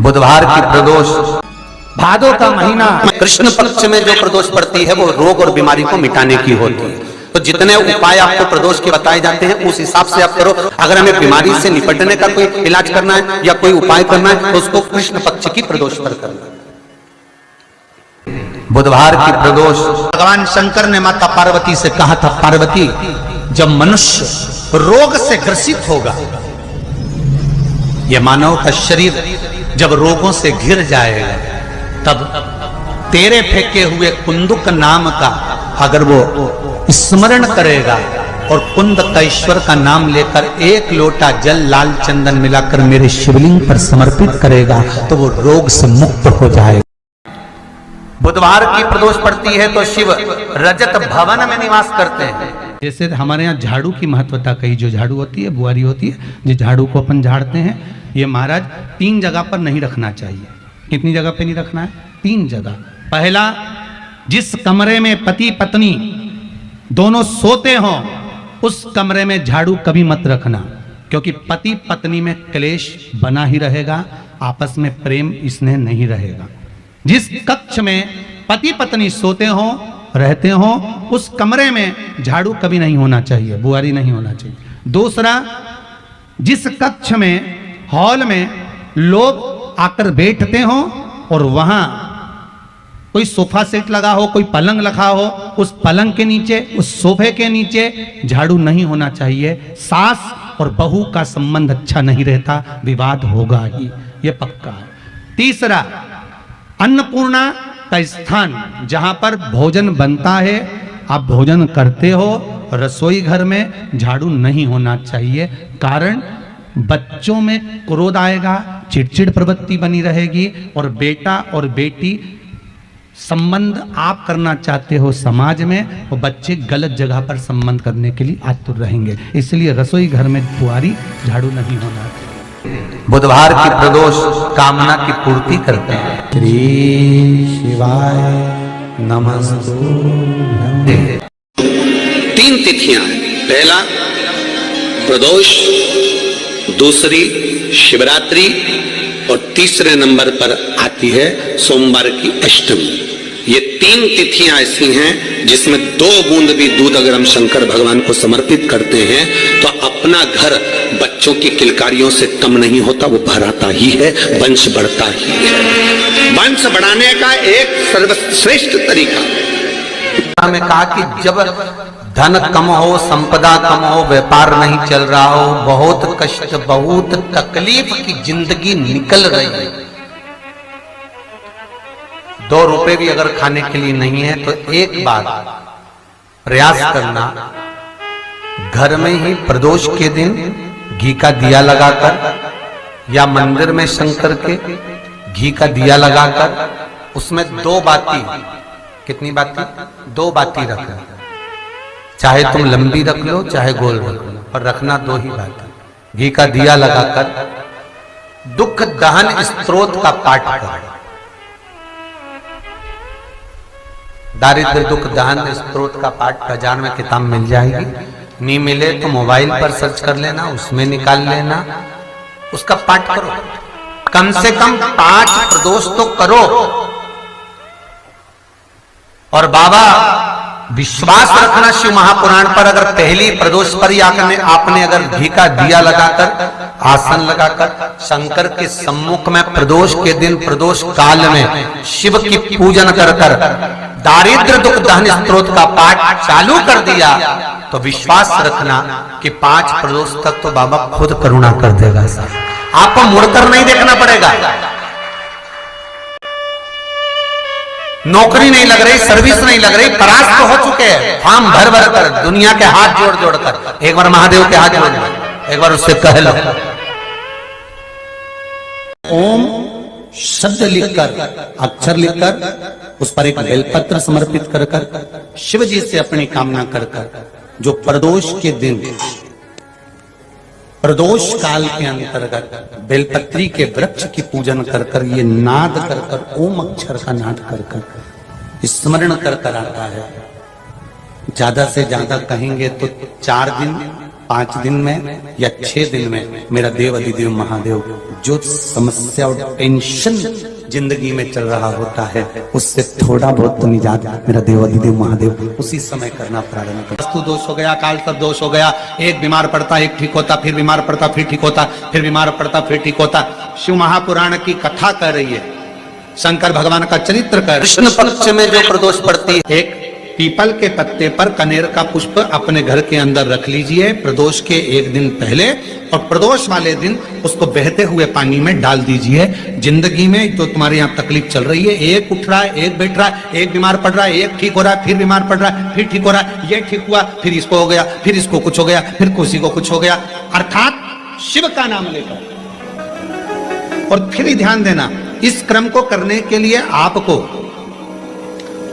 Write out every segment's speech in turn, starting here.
बुधवार की प्रदोष, भादो का महीना कृष्ण पक्ष में जो प्रदोष पड़ती है वो रोग और बीमारी को मिटाने की होती है। तो जितने उपाय आपको प्रदोष के बताए जाते हैं उस हिसाब से आप करो। अगर हमें बीमारी से निपटने का कोई इलाज करना है या कोई उपाय करना है तो उसको कृष्ण पक्ष की प्रदोष पर करना है। बुधवार की प्रदोष, भगवान शंकर ने माता पार्वती से कहा था, पार्वती जब मनुष्य रोग से ग्रसित होगा, यह मानव का शरीर जब रोगों से घिर जाएगा, तब तेरे फेंके हुए कुंदुक नाम का अगर वो स्मरण करेगा और कुंद का ईश्वर का नाम लेकर एक लोटा जल लाल चंदन मिलाकर मेरे शिवलिंग पर समर्पित करेगा तो वो रोग से मुक्त हो जाएगा। बुधवार की प्रदोष पड़ती है तो शिव रजत भवन में निवास करते हैं। जैसे हमारे यहाँ झाड़ू की महत्वता कही, जो झाड़ू होती है बुआरी होती है, जिस झाड़ू को अपन झाड़ते हैं, ये महाराज 3 जगह पर नहीं रखना चाहिए। कितनी जगह पे नहीं रखना है? 3 जगह। पहला, जिस कमरे में पति पत्नी दोनों सोते हों उस कमरे में झाड़ू कभी मत रखना, क्योंकि पति पत्नी में क्लेश बना ही रहेगा, आपस में प्रेम स्नेह नहीं रहेगा। जिस कक्ष में पति पत्नी सोते हों रहते हों उस कमरे में झाड़ू कभी नहीं होना चाहिए, बुआरी नहीं होना चाहिए। दूसरा, जिस कक्ष में हॉल में लोग आकर बैठते हों और वहां कोई सोफा सेट लगा हो, कोई पलंग लगा हो, उस पलंग के नीचे, उस सोफे के नीचे झाड़ू नहीं होना चाहिए। सास और बहू का संबंध अच्छा नहीं रहता, विवाद होगा ही, ये पक्का है। तीसरा, अन्नपूर्णा का स्थान जहां पर भोजन बनता है, आप भोजन करते हो, रसोई घर में झाड़ू नहीं होना चाहिए। कारण बच्चों में क्रोध आएगा, चिड़चिड़ प्रवृत्ति बनी रहेगी और बेटा और बेटी संबंध आप करना चाहते हो समाज में, और बच्चे गलत जगह पर संबंध करने के लिए आतुर रहेंगे। इसलिए रसोई घर में बुआरी झाड़ू नहीं होना चाहिए। बुधवार की प्रदोष कामना की पूर्ति करते हैं। श्री शिवाय नमस्तुभ्यं। 3 तिथियां, पहला प्रदोष, दूसरी शिवरात्रि और तीसरे नंबर पर आती है सोमवार की अष्टमी। ये 3 तिथियां ऐसी हैं जिसमें 2 बूंद भी दूध अगर हम शंकर भगवान को समर्पित करते हैं तो अपना घर बच्चों की किलकारियों से कम नहीं होता, वो भराता ही है, वंश बढ़ता ही है। वंश बढ़ाने का एक सर्वश्रेष्ठ तरीका में कहा कि जब धन कम हो, संपदा कम हो, व्यापार नहीं चल रहा हो, बहुत कष्ट, बहुत तकलीफ की जिंदगी निकल रही है, 2 रुपए भी अगर खाने के लिए नहीं है तो एक बार प्रयास करना, घर में ही प्रदोष के दिन घी का दिया लगाकर या मंदिर में शंकर के घी का दिया लगाकर उसमें 2 बाती, कितनी बाती? 2 बाती रखना। चाहे तुम लंबी रख लो चाहे गोल रख लो, पर रखना 2 ही बाती। घी का दिया लगाकर दुख दहन स्तोत्र का पाठ करो। दारिद्र दुख दहन स्तोत्र का पाठ बाजार में किताब मिल जाएगी, नहीं मिले तो मोबाइल पर सर्च कर लेना, उसमें निकाल लेना, उसका पाठ करो। कम से कम 5 प्रदोष तो करो। और बाबा विश्वास रखना शिव महापुराण पर, अगर पहली प्रदोष पर ही आपने अगर घी का दिया लगाकर आसन लगाकर शंकर के सम्मुख में प्रदोष के दिन प्रदोष काल में शिव की पूजन कर दारिद्र दुख दहन स्तोत्र का पाठ चालू कर दिया तो विश्वास रखना कि 5 प्रदोष तक तो बाबा खुद करुणा कर देगा। आपको मुड़कर नहीं देखना पड़ेगा। नौकरी नहीं लग रही, सर्विस नहीं लग रही, परास्त हो चुके हैं, फॉर्म भर भर कर, दुनिया के हाथ जोड़ जोड़ कर, एक बार महादेव के हाथ जोड़ लो, एक बार उससे कह लो ओम शब्द लिखकर, अक्षर लिखकर उस पर एक बेलपत्र समर्पित कर शिव जी से अपनी कामना कर जो प्रदोष के दिन, प्रदोष काल के अंतर्गत बेलपत्री के वृक्ष की पूजन कर ये नाद कर ओम अक्षर का नाद कर स्मरण कर आता है। ज्यादा से ज्यादा कहेंगे तो 4 दिन 5 दिन में या 6 दिन में मेरा देव अधिदेव महादेव जो समस्या और टेंशन जिंदगी में चल रहा होता है उससे थोड़ा बहुत तो निजात मेरा देव अधिदेव महादेव उसी समय करना प्रारंभ कर। वस्तु दोष हो गया, काल सर्प दोष हो गया, एक बीमार पड़ता एक ठीक होता, फिर बीमार पड़ता फिर ठीक होता, फिर बीमार पड़ता फिर ठीक होता। शिव महापुराण की कथा कर रही है, शंकर भगवान का चरित्र कर। कृष्ण पक्ष में जो प्रदोष पड़ती है, एक पीपल के पत्ते पर कनेर का पुष्प अपने घर के अंदर रख लीजिए प्रदोष के 1 दिन पहले, और प्रदोष वाले दिन उसको बहते हुए पानी में डाल दीजिए। जिंदगी में तो तुम्हारे यहाँ तकलीफ चल रही है, एक उठ रहा है, एक बैठ रहा है, एक बीमार पड़ रहा है, एक ठीक हो रहा है, फिर बीमार पड़ रहा है, फिर ठीक हो रहा है, ये ठीक हुआ, फिर इसको हो गया, फिर इसको कुछ हो गया, फिर किसी को कुछ हो गया, अर्थात शिव का नाम लेकर। और फिर ही ध्यान देना, इस क्रम को करने के लिए आपको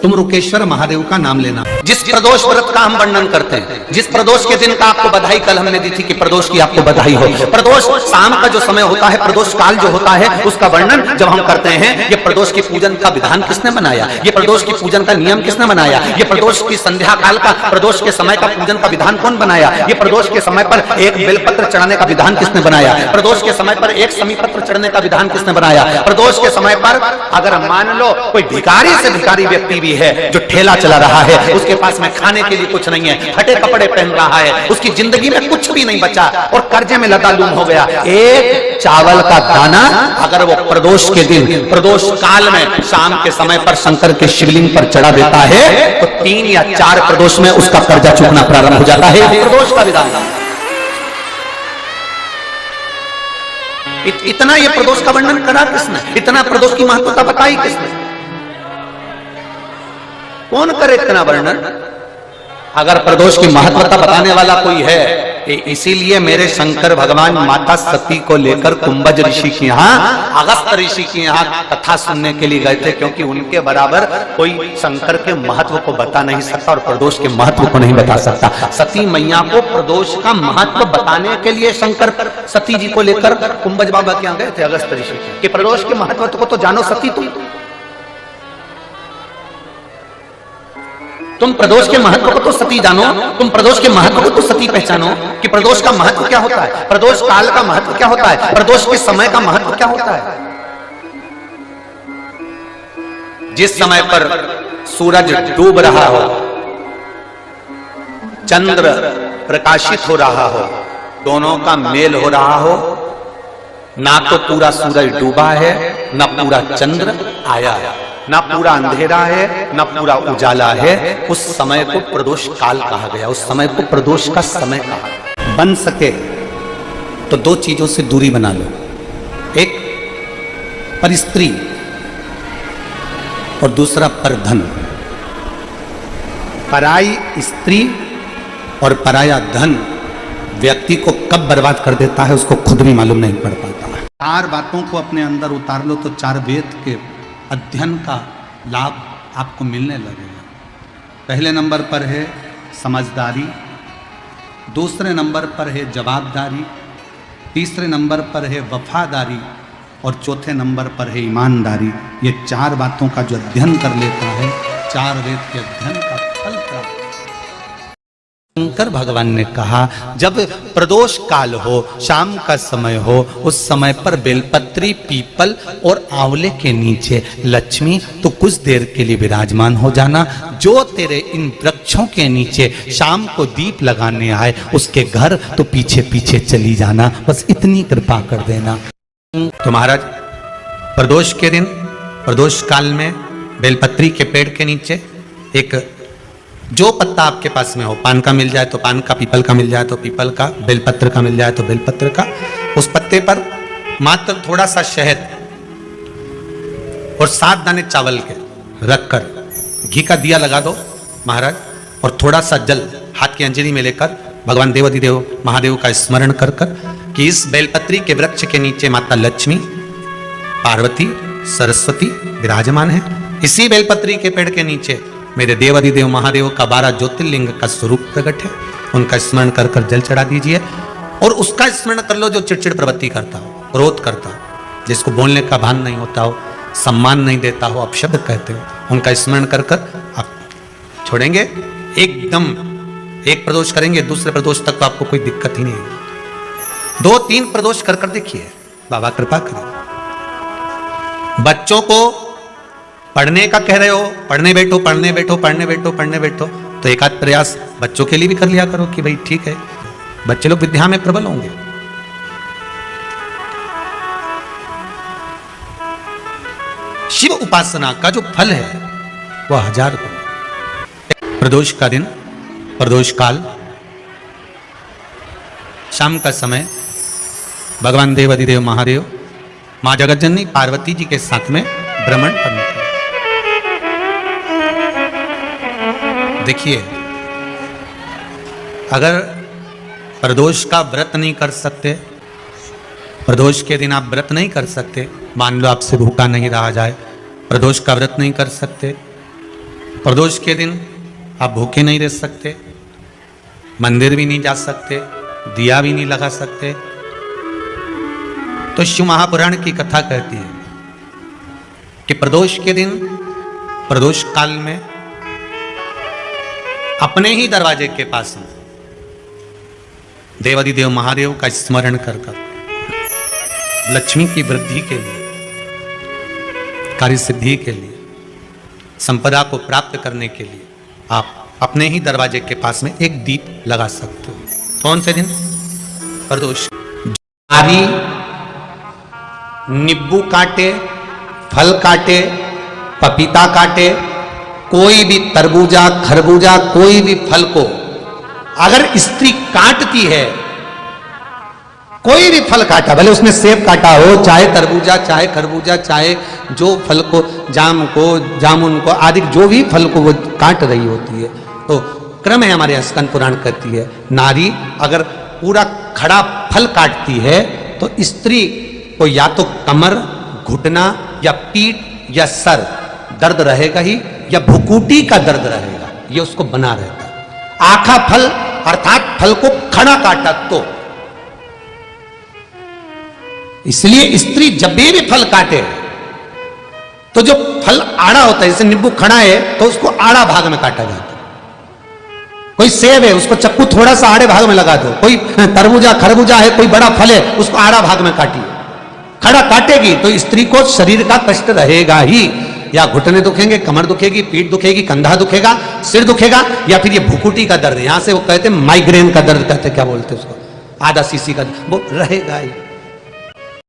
तुम रुकेश्वर महादेव का नाम लेना। जिस प्रदोष व्रत का हम वर्णन करते हैं, जिस प्रदोष के दिन का आपको बधाई कल हमने दी थी कि प्रदोष की आपको बधाई हो, प्रदोष शाम का जो समय होता है, प्रदोष काल जो होता है, उसका वर्णन जब हम करते हैं, ये प्रदोष की पूजन का विधान किसने बनाया, ये प्रदोष की पूजन का नियम किसने बनाया, ये प्रदोष की संध्या काल का प्रदोष के समय का पूजन का विधान कौन बनाया, ये प्रदोष के समय पर एक बेलपत्र चढ़ाने का विधान किसने बनाया, प्रदोष के समय पर एक समीपत्र चढ़ने का विधान किसने बनाया, प्रदोष के समय पर अगर मान लो कोई भिखारी से भिखारी व्यक्ति है जो ठेला चला रहा है, उसके पास में खाने के लिए कुछ नहीं है, फटे कपड़े पहन रहा है, उसकी जिंदगी में कुछ भी नहीं बचा और कर्जे में लदालूम हो गया, एक चावल का दाना अगर वो प्रदोष के दिन प्रदोष काल में शाम के समय पर शंकर के शिवलिंग पर चढ़ा देता है तो 3 या 4 प्रदोष में उसका कर्जा चुकना प्रारंभ हो जाता है। प्रदोष का विधान इतना ये प्रदोष का वर्णन करा किसने, इतना प्रदोष की महत्वता बताई किसने, कौन करे इतना वर्णन। अगर प्रदोष की महत्वता बताने वाला कोई है, इसीलिए मेरे शंकर भगवान माता सती को लेकर कुंभज ऋषि के यहाँ, अगस्त ऋषि के यहाँ कथा सुनने के लिए गए थे, क्योंकि उनके बराबर कोई शंकर के महत्व को बता नहीं सकता और प्रदोष के महत्व को नहीं बता सकता। सती मैया को प्रदोष का महत्व बताने के लिए शंकर सती जी को लेकर कुंभज बाबा के यहाँ गए थे, अगस्त ऋषि के। प्रदोष के महत्व को तो जानो सती, तुम प्रदोष के महत्व को तो सती जानो, तुम प्रदोष के महत्व को तो सती पहचानो कि प्रदोष का महत्व क्या होता है, प्रदोष काल का महत्व क्या होता है, प्रदोष के समय का महत्व क्या होता है। जिस समय पर सूरज डूब रहा हो, चंद्र प्रकाशित हो रहा हो, दोनों का मेल हो रहा हो, ना तो पूरा सूरज डूबा है, ना पूरा चंद्र आया है, ना पूरा अंधेरा है, ना पूरा उजाला है, उस समय को प्रदोष काल कहा गया, उस समय को प्रदोष का समय कहा। बन सके तो 2 चीजों से दूरी बना लो, एक पर स्त्री और दूसरा पर धन। पराई स्त्री और पराया धन व्यक्ति को कब बर्बाद कर देता है उसको खुद भी मालूम नहीं पड़ पाता। 4 बातों को अपने अंदर उतार लो तो 4 वेद के अध्ययन का लाभ आपको मिलने लगेगा। पहले नंबर पर है समझदारी, दूसरे नंबर पर है जवाबदारी, तीसरे नंबर पर है वफादारी और चौथे नंबर पर है ईमानदारी। ये 4 बातों का जो अध्ययन कर लेता है, 4 वेद के अध्ययन का फल प्राप्त। शंकर भगवान ने कहा जब प्रदोष काल हो, शाम का समय हो, उस समय पर बेलपत्री, पीपल और आंवले के नीचे लक्ष्मी तो कुछ देर के लिए विराजमान हो जाना। जो तेरे इन वृक्षों के नीचे शाम को दीप लगाने आए उसके घर तो पीछे पीछे चली जाना, बस इतनी कृपा कर देना। तो महाराज प्रदोष के दिन, प्रदोष काल में बेलपत्री के पेड़ के नीचे एक जो पत्ता आपके पास में हो, पान का मिल जाए तो पान का, पीपल का मिल जाए तो पीपल का, बेलपत्र का मिल जाए तो बेलपत्र का, उस पत्ते पर मात्र थोड़ा सा शहद और 7 दाने चावल के रखकर घी का दिया लगा दो महाराज, और थोड़ा सा जल हाथ की अंजलि में लेकर भगवान देवाधिदेव महादेव का स्मरण कर कर कि इस बेलपत्री के वृक्ष के नीचे माता लक्ष्मी, पार्वती, सरस्वती विराजमान है। इसी बेलपत्री के पेड़ के नीचे मेरे देवाधिदेव महादेव का 12 ज्योतिर्लिंग का स्वरूप प्रकट है, उनका स्मरण कर कर जल चढ़ा दीजिए। और उसका स्मरण कर लो जो चिड़चिड़ प्रवृत्ति करता हो, क्रोध करता हो, जिसको बोलने का भान नहीं होता हो, सम्मान नहीं देता हो, अपशब्द कहते हो, उनका स्मरण कर कर आप छोड़ेंगे। एकदम एक प्रदोष करेंगे, दूसरे प्रदोष तक तो आपको कोई दिक्कत ही नहीं है। 2-3 प्रदोष कर कर देखिए, बाबा कृपा करें। बच्चों को पढ़ने का कह रहे हो, पढ़ने बैठो पढ़ने बैठो पढ़ने बैठो पढ़ने बैठो, तो एक आध प्रयास बच्चों के लिए भी कर लिया करो कि भाई ठीक है, बच्चे लोग विद्या में प्रबल होंगे। शिव उपासना का जो फल है वह 1000 गुना। प्रदोष का दिन, प्रदोष काल, शाम का समय, भगवान देवाधिदेव महादेव मां जगतजननी पार्वती जी के साथ में भ्रमण करने के लिए। देखिए, अगर प्रदोष का व्रत नहीं कर सकते, प्रदोष के दिन आप व्रत नहीं कर सकते, मान लो आपसे भूखा नहीं रहा जाए, प्रदोष का व्रत नहीं कर सकते, प्रदोष के दिन आप भूखे नहीं रह सकते, मंदिर भी नहीं जा सकते, दिया भी नहीं लगा सकते, तो शिव महापुराण की कथा कहती है कि प्रदोष के दिन, प्रदोष काल में अपने ही दरवाजे के पास में देवाधिदेव महादेव का स्मरण कर लक्ष्मी की वृद्धि के लिए, कार्य सिद्धि के लिए, संपदा को प्राप्त करने के लिए आप अपने ही दरवाजे के पास में एक दीप लगा सकते हो। कौन से दिन? प्रदोष। नारी नींबू काटे, फल काटे, पपीता काटे, कोई भी तरबूजा खरबूजा कोई भी फल को अगर स्त्री काटती है, कोई भी फल काटा, भले उसने सेब काटा हो, चाहे तरबूजा चाहे खरबूजा, चाहे जो फल को, जाम को, जामुन को आदि जो भी फल को वो काट रही होती है, तो क्रम है हमारे स्कंद पुराण कहती है, नारी अगर पूरा खड़ा फल काटती है तो स्त्री को या तो कमर, घुटना या पीठ या सर दर्द रहेगा ही, या भुकुटी का दर्द रहेगा, ये उसको बना रहता है। आखा फल अर्थात फल को खड़ा काटा तो, इसलिए स्त्री जब भी फल काटे तो जो फल आड़ा होता है, जैसे नींबू खड़ा है तो उसको आड़ा भाग में काटा जाता है। कोई सेब है उसको चक्कू थोड़ा सा आड़े भाग में लगा दो, कोई तरबूजा खरबूजा है कोई बड़ा फल है उसको आड़ा भाग में काटिए, खड़ा काटेगी तो स्त्री को शरीर का कष्ट रहेगा ही, या घुटने दुखेंगे, कमर दुखेगी, पीठ दुखेगी, कंधा दुखेगा, सिर दुखेगा, या फिर ये भुकुटी का दर्द, यहां से वो कहते हैं माइग्रेन का दर्द कहते, क्या बोलते हैं उसको, आधा सीसी का वो रहेगा ही।